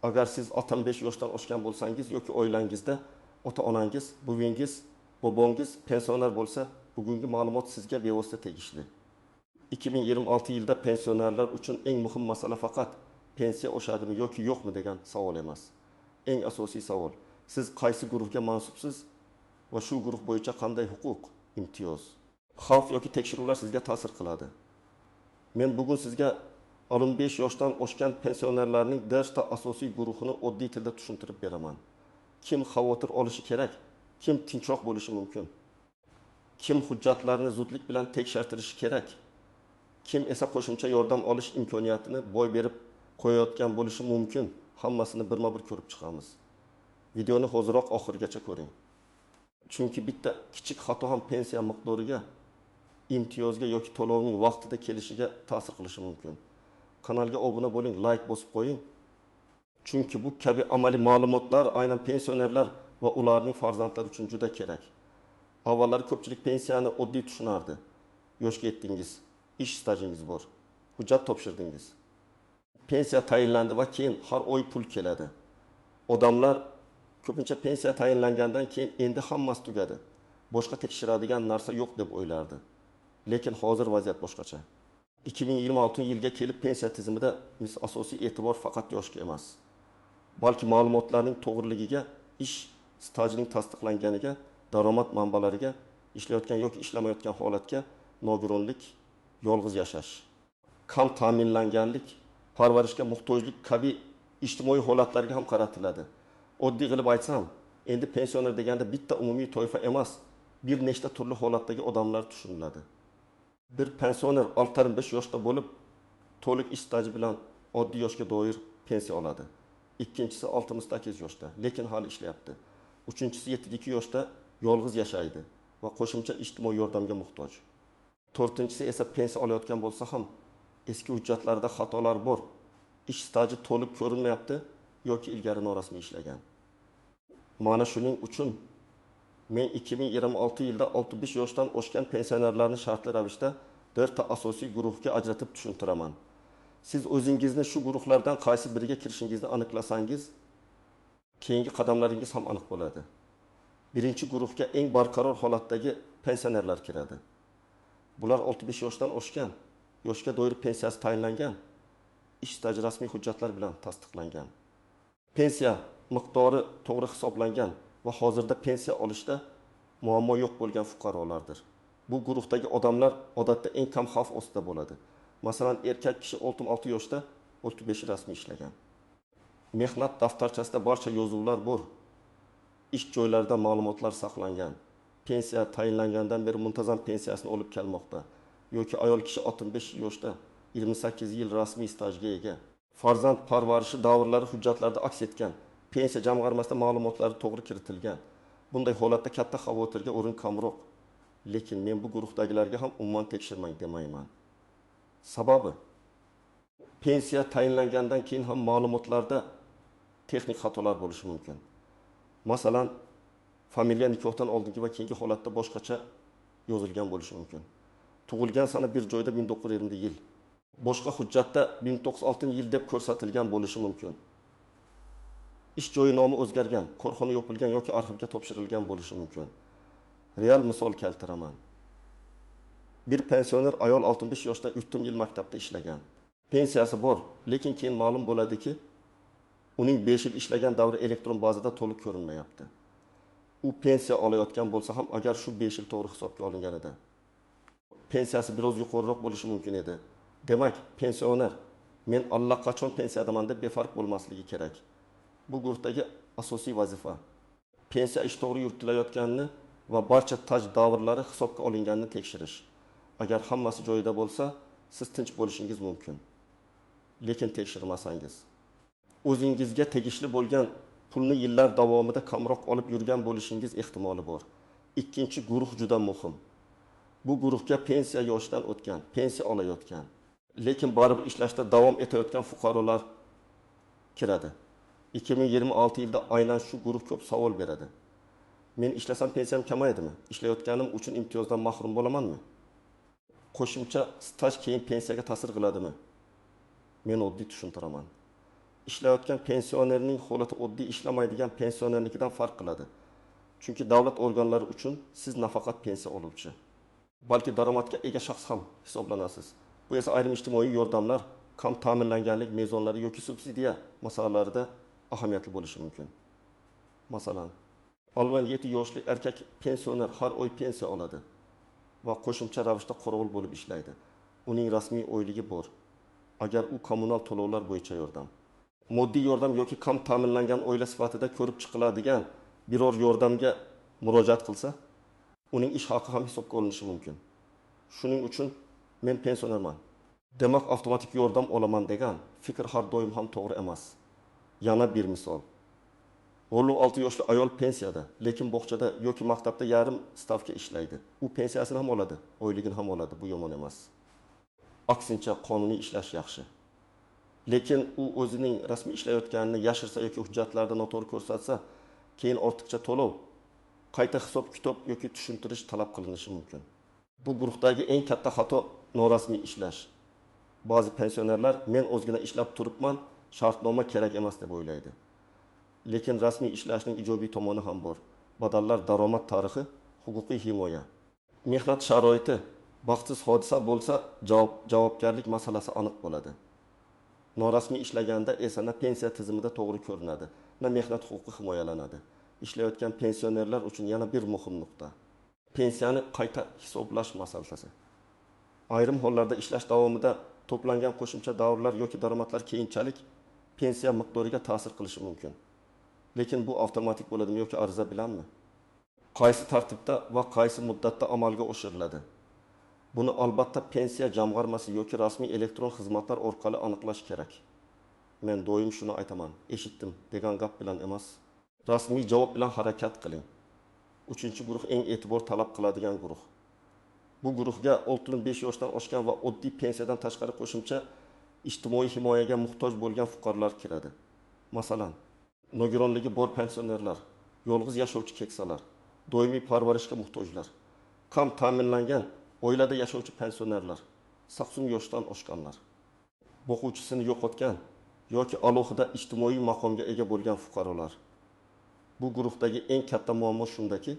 Agar siz 65 yoshdan oshgan bo'lsangiz yoki oilangizda ota-onangiz, buvingiz, bobongiz pensioner bo'lsa, bugungi ma'lumot sizga bevosita tegishli. 2026 yilda pensionerlar uchun eng muhim masala faqat pensiya oshadimi yoki yo'qmi degan savol emas. Eng asosiy savol, siz qaysi guruhga mansubsiz va shu guruh bo'yicha qanday huquq, imtiyoz, xavf yoki tekshiruvlar sizga ta'sir qiladi. Men bugun sizga 65 yoshdan oshgan pensionerlarning 4 ta asosiy guruhini oddiy tilda tushuntirib beraman. Kim xavotir olishi kerak, kim tinchroq bo'lishi mumkin, kim hujjatlarini zudlik bilan tekshirtirishi kerak, kim esa qo'shimcha yordam olish imkoniyatini boy berib qo'yayotgan bo'lishi mumkin, hammasini birma-bir ko'rib chiqamiz. Videoni hoziroq oxirigacha ko'ring. Chunki bitta kichik xato ham pensiya miqdoriga, imtiyozga yoki to'lovning vaqtida kelishiga ta'sir qilishi mumkin. Kanalga obuna bo'ling, like bosib qo'ying. Chunki bu kabi amaliy ma'lumotlar aynan pensionerlar va ularning farzandlari uchun juda kerak. Avvallari ko'pchilik pensiyani oddiy tushunardi. Yoshga yetdingiz, ish stajingiz bor, hujjat topshirdingiz. Pensiya tayinlandi va keyin har oy pul keladi. Odamlar ko'pincha pensiya tayinlangandan keyin endi hammasi tugadi. Boshqa tekshiradigan narsa yo'q deb o'ylardi. Lekin hozir vaziyat boshqacha. 2026 yilga kelib pensiya tizimida biz asosiy e'tibor faqat yoshga emas, balki ma'lumotlarning to'g'riligiga, ish stajining tasdiqlanganiga, daromad manbalariga, ishlayotgan yoki ishlamayotgan holatga, nogironlik, yolg'iz yashash, kam ta'minlanganlik, parvarishga muhtojlik kabi ijtimoiy holatlarga ham qaratiladi. Oddiy qilib aytsam, endi pensioner deganda bitta umumiy toifa emas, bir nechta turli holatdagi odamlar tushuniladi. Bir pensioner 65 yoshda bo'lib, to'liq ish staji bilan oddiy yoshga doir pensiya oladi. Ikkinchisi 68 yoshda, lekin hali ishlayapti. Uchinchisi 72 yoshda yolg'iz yashaydi va qo'shimcha ijtimoiy yordamga muhtoj. To'rtinchisi esa pensiya olayotgan bo'lsa ham eski hujjatlarida xatolar bor. Ish staji to'liq ko'rinmayapti yoki ilgari norasmiy ishlagan. Mana shuning uchun men 2026 yilda 65 yoshdan oshgan pensionerlarni shartli ravishda 4 ta asosiy guruhga ajratib tushuntiraman. Siz o'zingizni shu guruhlardan qaysi biriga kirishingizni aniqlasangiz, keyingi qadamlaringiz ham aniq bo'ladi. Birinchi guruhga eng barqaror holatdagi pensionerlar kiradi. Bular 65 yoshdan oshgan, yoshga doir pensiyasi tayinlangan, ish staji rasmiy hujjatlar bilan tasdiqlangan. Pensiya miqdori to'g'ri hisoblangan va hozirda pensiya olishda muammo yo'q bo'lgan fuqarolardir. Bu guruhdagi odamlar odatda eng kam xavf ostida bo'ladi. Masalan, erkak kishi 36 yoshda, 35 rasmiy ishlagan. Mehnat daftarchasida barcha yozuvlar bor. Ish joylarida ma'lumotlar saqlangan. Pensiya tayinlangandan beri muntazam pensiyasini olib kelmoqda. Yoki ayol kishi 65 yoshda, 28 yil rasmiy stajga ega. Farzand parvarishi davrlari hujjatlarda aks etgan. Pensiya jamg'armasida ma'lumotlari to'g'ri kiritilgan. Bunday holatda katta xavotirga o'rin kamroq. Lekin men bu guruhdagilarga ham umuman tekshirmang demayman. Sababi, pensiya tayinlangandan keyin ham ma'lumotlarda texnik xatolar bo'lishi mumkin. Masalan, familiya nikohdan oldingi va keyingi holatda boshqacha yozilgan bo'lishi mumkin. Tug'ilgan sana bir joyda 1920 yil, boshqa hujjatda 1906 yil deb ko'rsatilgan bo'lishi mumkin. Ish joyi nomi o'zgargan, korxona yopilgan yoki arxivga topshirilgan bo'lishi mumkin. Real misol keltiraman. Bir pensioner ayol 65 yoshda 3 yil maktabda ishlagan. Pensiyasi bor, lekin keyin ma'lum bo'ladiki, uning 5 yil ishlagan davri elektron bazada to'liq ko'rinmayapti. U pensiya olayotgan bo'lsa ham agar shu 5 yil to'g'ri hisobga olinganida, pensiyasi biroz yuqoriroq bo'lishi mumkin edi. Demak, pensioner men allaqachon pensiyadaman deb befarq bo'lmasligi kerak. Bu guruhdagi asosiy vazifa pensiya ish to'g'ri yuritilayotganini va barcha staj davrlari hisobga olinganini tekshirish. Agar hammasi joyida bo'lsa, siz tinch bo'lishingiz mumkin. Lekin tekshirmasangiz, o'zingizga tegishli bo'lgan pulni yillar davomida kamroq olib yurgan bo'lishingiz ehtimoli bor. Ikkinchi guruh juda muhim. Bu guruhga pensiya yoshidan o'tgan, pensiya olayotgan, lekin baribir ishlashda davom etayotgan fuqarolar kiradi. 2026 yilda aynan shu guruh ko'p savol beradi. Men ishlasam pensiyam kamaydimi? Ishlayotganim uchun imtiyozdan mahrum bo'lamanmi? Qo'shimcha staj keyin pensiyaga ta'sir qiladimi? Men oddiy tushuntiraman. ishlayotgan pensionerning holati oddiy ishlamaydigan pensionernikidan farq qiladi. Chunki davlat organlari uchun siz nafaqat pensiya oluvchi, balki daromadga ega shaxs ham hisoblanasiz. Bu esa ayrim ijtimoiy yordamlar, kam ta'minlanganlik mezonlari yoki subsidiya masalalarida ahamiyatli bo'lishi mumkin. Masalan, 67 yoshli erkak pensioner har oy pensiya oladi va qo'shimcha ravishda qorovul bo'lib ishlaydi. Uning rasmiy oyligi bor. Agar u kommunal to'lovlar bo'yicha yordam, moddiy yordam yoki kam ta'minlangan oila sifatida ko'rib chiqiladigan biror yordamga murojaat qilsa, uning ish haqi ham hisobga olinishi mumkin. Shuning uchun men pensionerman, demak avtomatik yordam olaman degan fikr har doim ham to'g'ri emas. Yana bir misol. 56 yoshli ayol pensiyada, lekin bog'chada yoki maktabda yarim stavka ishlaydi. U pensiyasini ham oladi, oyligini ham oladi. Bu yomon emas. Aksincha qonuniy ishlash yaxshi. Lekin u o'zining rasmiy ishlayotganini yashirsa yoki hujjatlarda noto'g'ri ko'rsatsa, keyin ortiqcha to'lov, qayta hisob-kitob yoki tushuntirish talab qilinishi mumkin. Bu guruhdagi eng katta xato norasmiy ishlash. Ba'zi pensionerlar men o'zgina ishlab turibman, shartnoma kerak emas deb o'ylaydi. Lekin rasmiy ishlashning ijobiy tomoni ham bor. Badallar, daromad tarixi, huquqiy himoya. Mehnat sharoiti, baxtsiz hodisa bo'lsa, javobgarlik masalasi aniq bo'ladi. Norasmiy ishlaganda esa na pensiya tizimida to'g'ri ko'rinadi, na mehnat huquqi himoyalanadi. Ishlayotgan pensionerlar uchun yana bir muhim nuqta: pensiyani qayta hisoblash masalasi. Ayrim hollarda ishlash davomida to'plangan qo'shimcha davrlar yoki daromadlar keyinchalik pensiya miqdoriga ta'sir qilishi mumkin. Lekin bu avtomatik bo'ladimi yoki ariza bilanmi? Qaysi tartibda va qaysi muddatda amalga oshiriladi? Buni albatta pensiya jamg'armasi yoki rasmiy elektron xizmatlar orqali aniqlash kerak. Men doim shuni aytaman, eshitdim degan gap bilan emas, rasmiy javob bilan harakat qiling. 3-guruh eng e'tibor talab qiladigan guruh. Bu guruhga 65 yoshdan oshgan va oddiy pensiyadan tashqari qo'shimcha ijtimoiy himoyaga muhtoj bo'lgan fuqarolar kiradi. Masalan, nogironligi bor pensionerlar, yolg'iz yashovchi keksalar, doimiy parvarishga muhtojlar, kam ta'minlangan oilada yashovchi pensionerlar, 80 yoshdan oshganlar, boquvchisini yo'qotgan yoki alohida ijtimoiy maqomga ega bo'lgan fuqarolar. Bu guruhdagi eng katta muammo shundaki,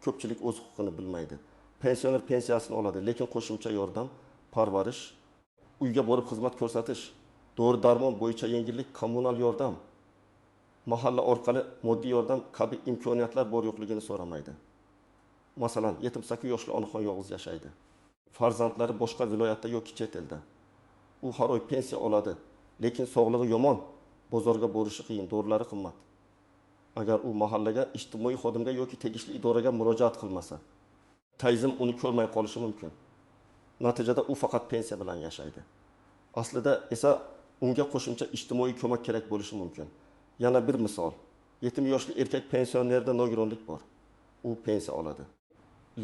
ko'pchilik o'z huquqini bilmaydi. Pensioner pensiyasini oladi, lekin qo'shimcha yordam, parvarish, uyga borib xizmat ko'rsatish, dori-darmon bo'yicha yengillik, kommunal yordam, mahalla orqali moddiy yordam kabi imkoniyatlar bor yo'qligini so'ramaydi. Masalan, 78 yoshli onaxon yolg'iz yashaydi. Farzandlari boshqa viloyatda yoki chet elda. U har oy pensiya oladi, lekin sog'lig'i yomon, bozorga borishi qiyin, dorilar qimmat. Agar u mahallaga, ijtimoiy xodimga yoki tegishli idoraga murojaat qilmasa, tayzim uni ko'rmay qolishi mumkin. Natijada u faqat pensiya bilan yashaydi. Aslida esa unga qo'shimcha ijtimoiy ko'mak kerak bo'lishi mumkin. Yana bir misol, 70 yoshli erkak pensionerda nogironlik bor. U pensiya oladi.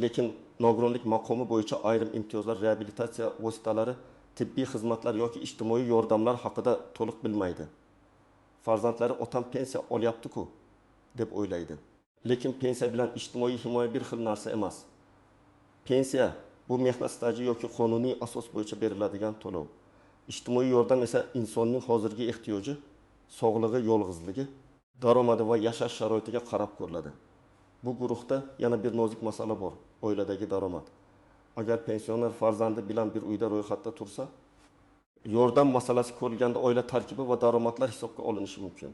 Lekin nogironlik maqomi bo'yicha ayrim imtiyozlar, reabilitatsiya vositalari, tibbiy xizmatlar yoki ijtimoiy yordamlar haqida to'liq bilmaydi. Farzandlari otam pensiya olyapti-ku deb o'ylaydi. Lekin pensiya bilan ijtimoiy himoya bir xil narsa emas. Pensiya bu mehnat staji yoki qonuniy asos bo'yicha beriladigan to'lov. Ijtimoiy yordam esa insonning hozirgi ehtiyoji, sog'lig'i, yolg'izligi, daromadi va yashash sharoitiga qarab ko'riladi. Bu guruhda yana bir nozik masala bor, oiladagi daromad. Agar pensioner farzandi bilan bir uyda ro'yxatda tursa, yordam masalasi ko'rilganda oila tarkibi va daromadlar hisobga olinishi mumkin.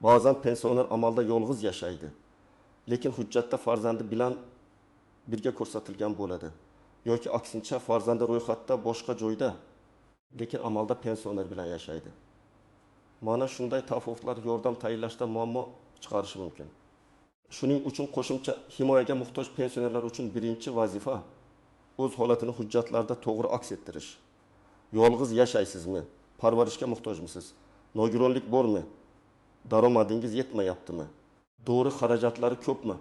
Ba'zan pensioner amalda yolg'iz yashaydi, lekin hujjatda farzandi bilan birga ko'rsatilgan bo'ladi. Yoki aksincha farzandi ro'yxatda boshqa joyda, lekin amalda pensioner bilan yashaydi. Mana shunday tafovutlar yordam tayinlashda muammo chiqarishi mumkin. Shuning uchun qo'shimcha himoyaga muhtoj pensionerlar uchun birinchi vazifa o'z holatini hujjatlarda to'g'ri aks ettirish. Yolg'iz yashaysizmi? Parvarishga muhtojmisiz? Nogironlik bormi? Daromadingiz yetmayaptimi? Dori xarajatlari ko'pmi?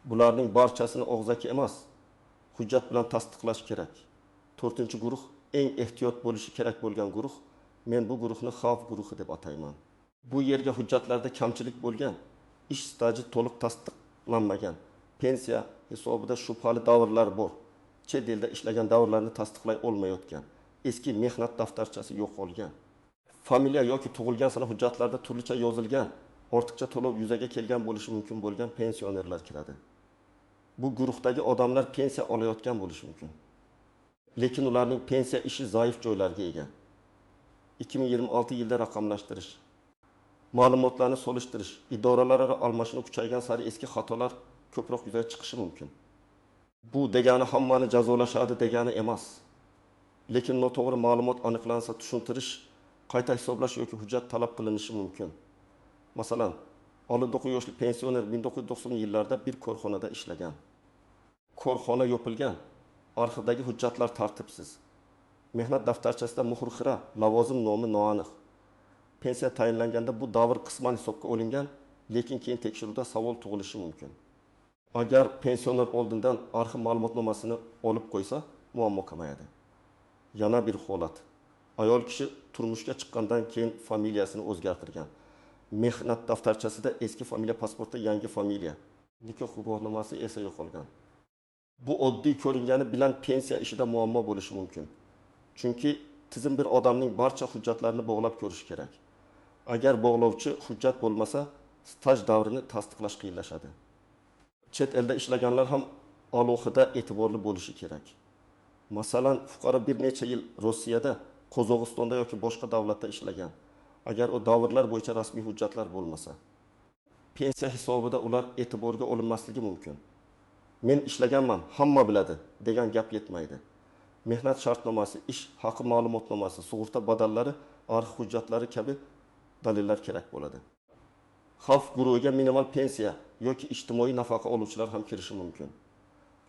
Bularning barchasini og'zaki emas, hujjat bilan tasdiqlash kerak. 4-guruh eng ehtiyot bo'lishi kerak bo'lgan guruh. Men bu guruhni xavf guruhi deb atayman. Bu yerga hujjatlarda kamchilik bo'lgan, ish staji to'liq tasdiqlanmagan, pensiya hisobida shubhali davrlar bor, chet elda ishlagan davrlarni tasdiqlay olmayotgan, eski mehnat daftarchasi yo'qolgan, familiya yoki tug'ilgan sana hujjatlarda turlicha yozilgan, ortiqcha to'lov yuzaga kelgan bo'lishi mumkin bo'lgan pensionerlar kiradi. Bu guruhdagi odamlar pensiya olayotgan bo'lishi mumkin. Lekin ularning pensiya ishi zaif joylarga ega. 2026 yilda raqamlashtirish, ma'lumotlarni solishtirish, idoralararo almashinuv kuchaygan sari eski xatolar ko'proq yuzaga chiqishi mumkin. Bu degani hammani jazolashadi degani emas. Lekin noto'g'ri ma'lumot aniqlansa tushuntirish, qayta hisoblash yoki hujjat talab qilinishi mumkin. Masalan, 59 yoshli pensioner 1990-yillarda bir korxonada ishlagan. Korxona yopilgan, arxivdagi hujjatlar tartibsiz. Mehnat daftarchasida muhr xira, lavozim nomi noaniq. Pensiya tayinlanganda bu davr qisman hisobga olingan, lekin keyin tekshiruvda savol tug'ilishi mumkin. Agar pensioner oldindan arxiv ma'lumotnomasini olib qo'ysa, muammo kamayadi. Yana bir holat. Ayol kishi turmushga chiqqandan keyin familiyasini o'zgartirgan. Mehnat daftarchasida eski familiya, pasportda yangi familiya. Nikoh guvohnomasi esa yo'qolgan. Bu oddiy ko'ringani bilan pensiya ishida muammo bo'lishi mumkin. Chunki tizim bir odamning barcha hujjatlarini bog'lab ko'rishi kerak. Agar bog'lovchi hujjat bo'lmasa, staj davrini tasdiqlash qiyinlashadi. Chet elda ishlaganlar ham alohida e'tiborli bo'lishi kerak. Masalan, fuqaro bir necha yil Rossiyada, Qozog'istonda yoki boshqa davlatda ishlagan. Agar o davrlar bo'yicha rasmiy hujjatlar bo'lmasa, pensiya hisobida ular e'tiborga olinmasligi mumkin. Men ishlaganman, hamma biladi degan gap yetmaydi. Mehnat shartnomasi, ish haqi ma'lumotnomasi, sug'urta badallari, arxiv hujjatlari kabi dalillar kerak bo'ladi. Xavf guruhiga minimal pensiya yoki ijtimoiy nafaqa oluvchilar ham kirishi mumkin.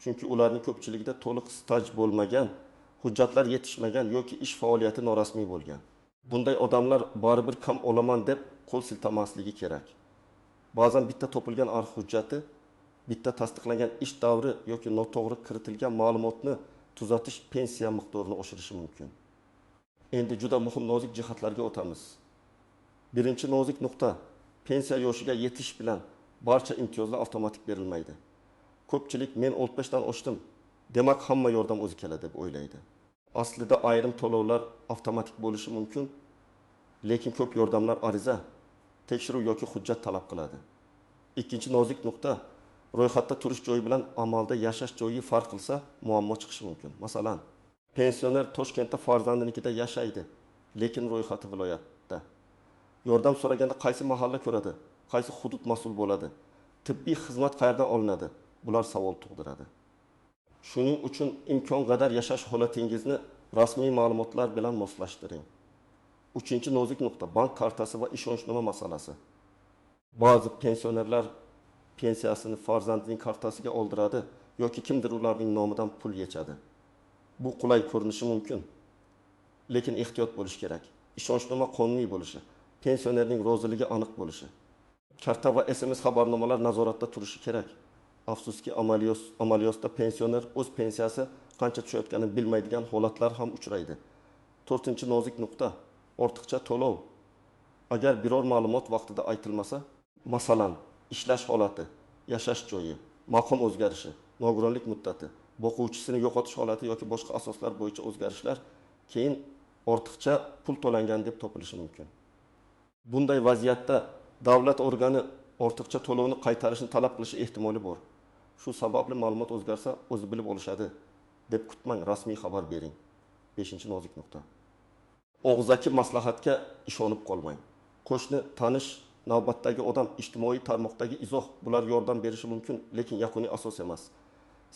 Chunki ularning ko'pchiligida to'liq staj bo'lmagan, hujjatlar yetishmagan yoki ish faoliyati norasmiy bo'lgan. Bunday odamlar baribir kam olaman deb qo'l siltamasligi kerak. Ba'zan bitta topilgan arxiv hujjati, bitta tasdiqlangan ish davri yoki noto'g'ri kiritilgan ma'lumotni tuzatish pensiya miqdorini oshirishi mumkin. Endi juda muhim nozik jihatlarga o'tamiz. Birinchi nozik nuqta: pensiya yoshiga yetish bilan barcha imtiyozlar avtomatik berilmaydi. Ko'pchilik men 65 dan oshdim, demak hamma yordam o'zi keladi deb o'ylaydi. Aslida ayrim to'lovlar avtomatik bo'lishi mumkin, lekin ko'p yordamlar ariza, tekshiruv yoki hujjat talab qiladi. Ikkinchi nozik nuqta: ro'yxatda turish joyi bilan amalda yashash joyi farq qilsa, muammo chiqishi mumkin. Masalan, pensioner Toshkentda farzandinikida yashaydi, lekin ro'yxati viloyatda. Yordam so'raganda qaysi mahalla ko'radi, qaysi hudud mas'ul bo'ladi, tibbiy xizmat qayerdan olinadi? Bular savol tug'diradi. Shuning uchun imkon qadar yashash holatingizni rasmiy ma'lumotlar bilan moslashtiring. Uchinchi nozik nuqta: bank kartasi va ishonchnoma masalasi. Ba'zi pensionerlar pensiyasini farzandining kartasiga oldiradi yoki kimdir ularning nomidan pul yechadi. Bu qulay ko'rinishi mumkin, lekin ehtiyot bo'lish kerak. Ishonchnoma qonuniy bo'lishi, pensionerning roziligi aniq bo'lishi. Karta va SMS xabarnomalar nazoratda turishi kerak. Afsuski, amaliyotda pensioner o'z pensiyasi qancha tushayotganini bilmaydigan holatlar ham uchraydi. 4-chi nozik nuqta: ortiqcha to'lov. Agar biror ma'lumot vaqtida aytilmasa, masalan, ishlash holati, yashash joyi, maqom o'zgarishi, nogironlik muddati, boquvchisini yo'qotish holati yoki boshqa asoslar bo'yicha o'zgarishlar keyin ortiqcha pul to'langan deb topilishi mumkin. Bunday vaziyatda davlat organi ortiqcha to'lovni qaytarishni talab qilishi ehtimoli bor. Shu sababli ma'lumot o'zgarsa, o'zi bilib olishadi deb kutmang, rasmiy xabar bering. 5-nozik nuqta: og'zaki maslahatga ishonib qolmang. Qo'shni, tanish, navbatdagi odam, ijtimoiy tarmoqdagi izoh bular yordam berishi mumkin, lekin yakuniy asos emas.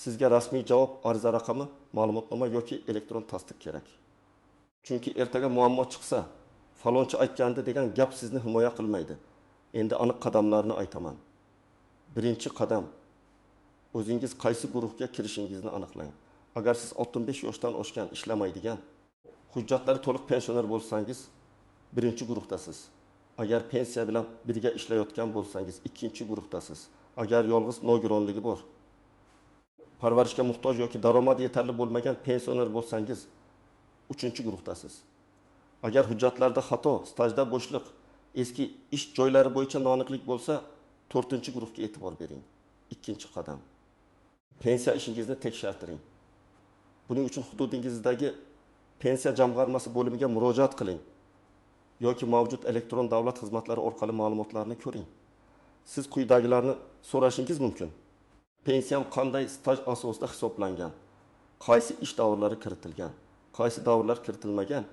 Sizga rasmiy javob, ariza raqami, ma'lumotnoma yoki elektron tasdiq kerak. Chunki ertaga muammo chiqsa, falonchi aytgandi degan gap sizni himoya qilmaydi. Endi aniq qadamlarni aytaman. Birinchi qadam: o'zingiz qaysi guruhga kirishingizni aniqlang. Agar siz 65 yoshdan oshgan, ishlamaydigan, hujjatlari to'liq pensioner bo'lsangiz, birinchi guruhdasiz. Agar pensiya bilan birga ishlayotgan bo'lsangiz, ikkinchi guruhdasiz. Agar yolg'iz nogironligi bor, parvarishga muhtoj yoki daromadi yetarli bo'lmagan pensioner bo'lsangiz, 3-guruhdasiz. Agar hujjatlarda xato, stajda bo'shliq, eski ish joylari bo'yicha noaniqlik bo'lsa, 4-guruhga e'tibor bering. Ikkinchi qadam: pensiya ishingizni tekshirtiring. Buning uchun hududingizdagi pensiya jamg'armasi bo'limiga murojaat qiling. yoki mavjud elektron davlat xizmatlari orqali ma'lumotlarni ko'ring. Siz quyidagilarni so'rashingiz mumkin. Pensiyam qanday staj asosida hisoblangan? Qaysi ish davrlari kiritilgan? Qaysi davrlar kiritilmagan?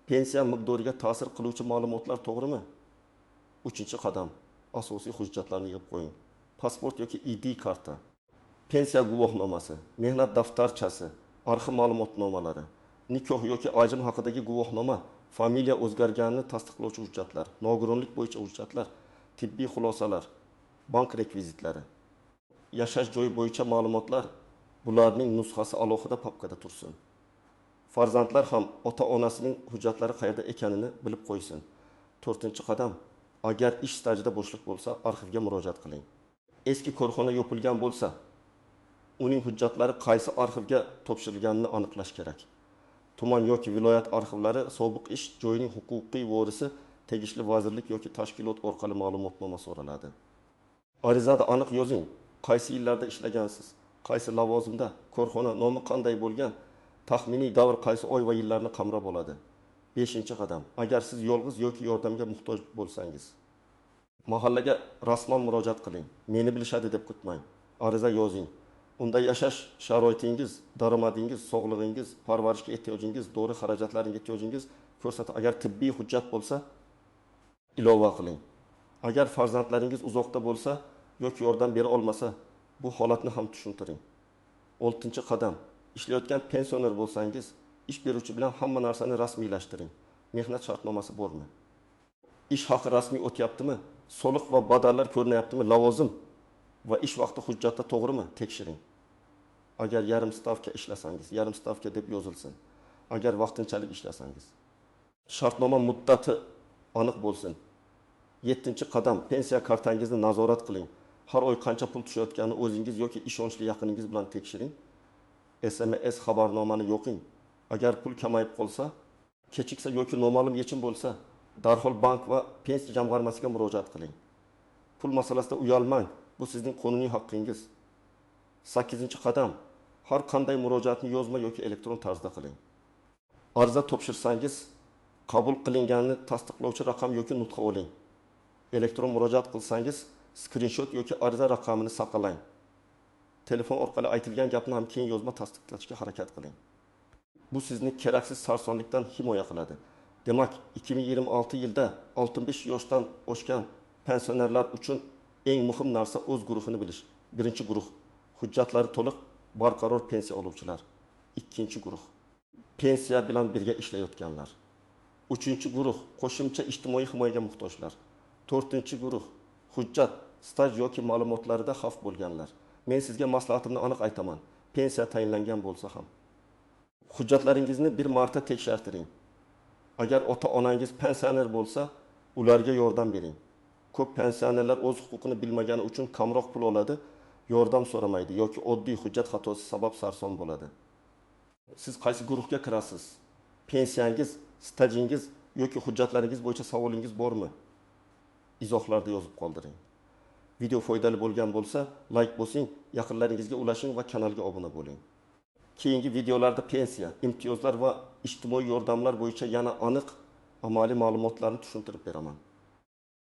Pensiya miqdoriga ta'sir qiluvchi ma'lumotlar to'g'rimi? 3-qadam. Asosiy hujjatlarni yig'ib qo'ying. Pasport yoki ID karta, pensiya guvohnomasi, mehnat daftarchasi, arxiv ma'lumotnomalari, nikoh yoki ajrim haqidagi guvohnoma, familiya o'zgarganini tasdiqlovchi hujjatlar, nogironlik bo'yicha hujjatlar, tibbiy xulosalar, bank rekvizitlari, yashash joyi bo'yicha ma'lumotlar, bularning nusxasi alohida papkada tursin. Farzandlar ham ota-onasining hujjatlari qayerda ekanini bilib qo'ysin. 4-qadam. Agar ish stajida bo'shliq bo'lsa, arxivga murojaat qiling. Eski korxona yopilgan bo'lsa, uning hujjatlari qaysi arxivga topshirilganini aniqlash kerak. Tuman yoki viloyat arxivlari sobiq ish joyining huquqiy vorisi tegishli vazirlik yoki tashkilot orqali ma'lumotnoma so'raladi. Arizada aniq yozing, qaysi yillarda ishlagansiz, qaysi lavozimda, korxona nomi qanday bo'lgan, taxminiy davr qaysi oy va yillarni qamrab oladi. 5-qadam. Agar siz yolg'iz yoki yordamga muhtoj bo'lsangiz, mahallaga rasman murojaat qiling. Meni bilishadi deb kutmang. Ariza yozing. Unda yashash sharoitingiz, daromadingiz, sog'lig'ingiz, parvarishga ehtiyojingiz, dori xarajatlaringizga ehtiyojingiz ko'rsatib, agar tibbiy hujjat bo'lsa, ilova qiling. Agar farzandlaringiz uzoqda bo'lsa yoki yordam bera olmasa, bu holatni ham tushuntiring. 6-qadam. Ishlayotgan pensioner bo'lsangiz, ish beruvchi bilan hamma narsani rasmiylashtiring. Mehnat shartnomasi bormi? Ish haqi rasmiy o'tyaptimi? Soliq va badallar ko'rinyaptimi? Lavozim va ish vaqti hujjatda to'g'rimi? Tekshiring. Agar yarim stavka ishlasangiz, yarim stavka deb yozilsin. Agar vaqtinchalik ishlasangiz, shartnoma muddati aniq bo'lsin. 7-qadam. Pensiya kartangizni nazorat qiling. Har oy qancha pul tushayotganini o'zingiz yoki ishonchli yaqiningiz bilan tekshiring. SMS xabarnomani yo'qing. Agar pul kamayib qolsa, kechiksa yoki noma'lum yechim bo'lsa, darhol bank va pensiya jamg'armasiga murojaat qiling. Pul masalasida uyalmang. Bu sizning qonuniy haqqingiz. 8-qadam. Har qanday murojaatni yozma yoki elektron tarzda qiling. Ariza topshirsangiz, qabul qilinganini tasdiqlovchi raqam yoki nutqa oling. Elektron murojaat qilsangiz, skrinshot yoki ariza raqamini saqlang. Telefon orqali aytilgan gapni ham keyin yozma tasdiqlashga harakat qiling. Bu sizni keraksiz sarsonlikdan himoya qiladi. Demak, 2026 yilda 65 yoshdan oshgan pensionerlar uchun eng muhim narsa o'z guruhini bilish. 1-guruh. Hujjatlari to'liq, barqaror pensiya oluvchilar. 2-guruh. Pensiya bilan birga ishlayotganlar. 3-guruh. Qo'shimcha ijtimoiy himoyaga muhtojlar. 4-guruh. Hujjat, staj yoki ma'lumotlarida xavf bo'lganlar. Men sizga maslahatimni aniq aytaman. Pensiya tayinlangan bo'lsa ham hujjatlaringizni bir marta tekshirtiring. Agar ota-onangiz pensioner bo'lsa, ularga yordam bering. Ko'p pensionerlar o'z huquqini bilmagani uchun kamroq pul oladi, yordam so'ramaydi yoki oddiy hujjat xatosi sabab sarson bo'ladi. Siz qaysi guruhga kirasiz? Pensiyangiz, stajingiz yoki hujjatlaringiz bo'yicha savolingiz bormi? Izohlarda yozib qoldiring. Video foydali bo'lgan bo'lsa, like bosing, yaqinlaringizga ulashing va kanalga obuna bo'ling. Keyingi videolarda pensiya, imtiyozlar va ijtimoiy yordamlar bo'yicha yana aniq amaliy ma'lumotlarni tushuntirib beraman.